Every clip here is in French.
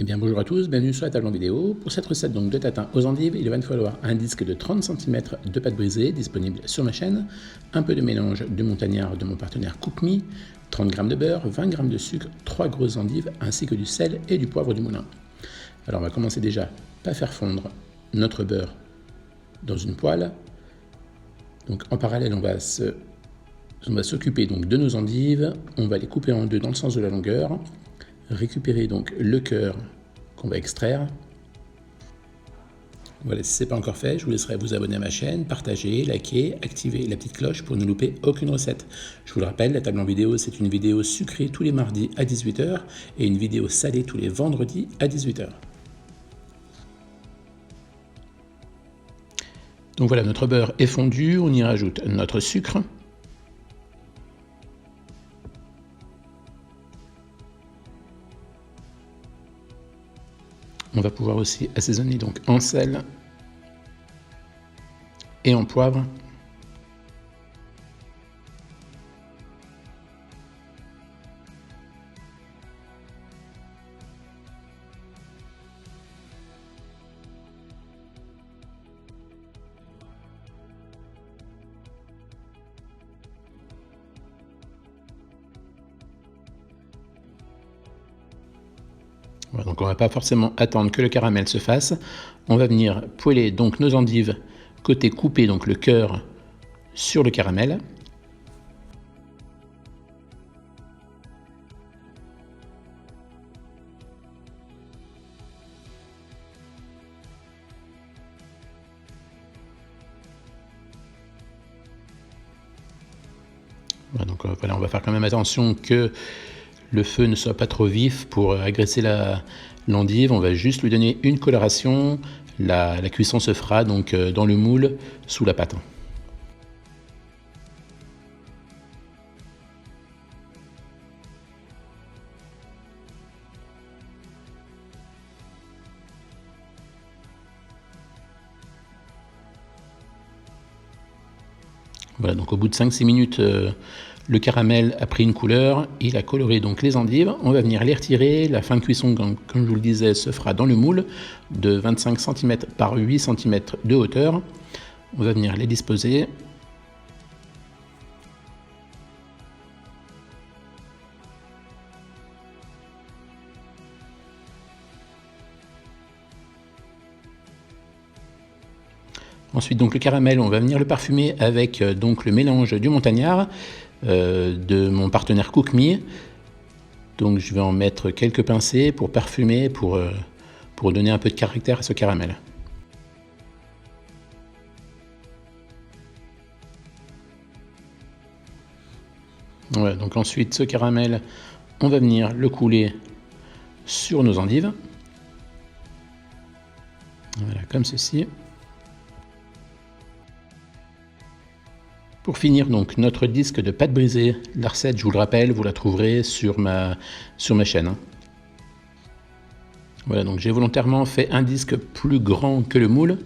Eh bien bonjour à tous, bienvenue sur la table en vidéo. Pour cette recette donc de tatin aux endives, il va nous falloir un disque de 30 cm de pâte brisée disponible sur ma chaîne, un peu de mélange de montagnard de mon partenaire Cook Me, 30 g de beurre, 20 g de sucre, 3 grosses endives ainsi que du sel et du poivre du moulin. Alors on va commencer déjà par faire fondre notre beurre dans une poêle. Donc en parallèle on va s'occuper donc de nos endives, on va les couper en deux dans le sens de la longueur. Récupérer donc le cœur qu'on va extraire. Voilà, si ce n'est pas encore fait, je vous laisserai vous abonner à ma chaîne, partager, liker, activer la petite cloche pour ne louper aucune recette. Je vous le rappelle, la table en vidéo, c'est une vidéo sucrée tous les mardis à 18 h et une vidéo salée tous les vendredis à 18 h. Donc voilà, notre beurre est fondu, on y rajoute notre sucre. On va pouvoir aussi assaisonner donc en sel et en poivre. Voilà, donc on ne va pas forcément attendre que le caramel se fasse. On va venir poêler donc nos endives côté coupé, donc le cœur sur le caramel. Voilà, donc voilà, on va faire quand même attention que le feu ne soit pas trop vif pour agresser l'endive. On va juste lui donner une coloration. La cuisson se fera donc dans le moule sous la pâte. Voilà, donc au bout de 5-6 minutes, le caramel a pris une couleur, il a coloré donc les endives. On va venir les retirer. La fin de cuisson, comme je vous le disais, se fera dans le moule de 25 cm par 8 cm de hauteur. On va venir les disposer. Ensuite, donc le caramel, on va venir le parfumer avec donc le mélange du montagnard de mon partenaire Cook Me. Donc je vais en mettre quelques pincées pour parfumer, pour donner un peu de caractère à ce caramel. Voilà, donc ensuite ce caramel, on va venir le couler sur nos endives. Voilà, comme ceci. Pour finir donc notre disque de pâte brisée, la recette je vous le rappelle, vous la trouverez sur ma chaîne. Voilà, donc j'ai volontairement fait un disque plus grand que le moule.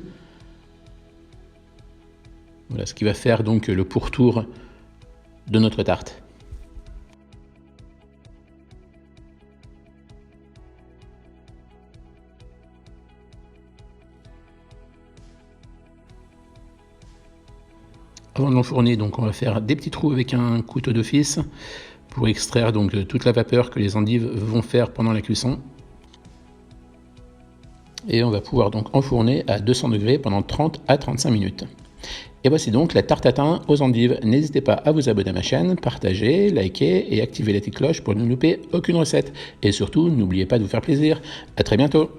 Voilà ce qui va faire donc le pourtour de notre tarte. Avant de l'enfourner, donc on va faire des petits trous avec un couteau d'office pour extraire donc toute la vapeur que les endives vont faire pendant la cuisson. Et on va pouvoir donc enfourner à 200 degrés pendant 30 à 35 minutes. Et voici donc la tarte tatin aux endives. N'hésitez pas à vous abonner à ma chaîne, partager, liker et activer la petite cloche pour ne louper aucune recette. Et surtout, n'oubliez pas de vous faire plaisir. À très bientôt.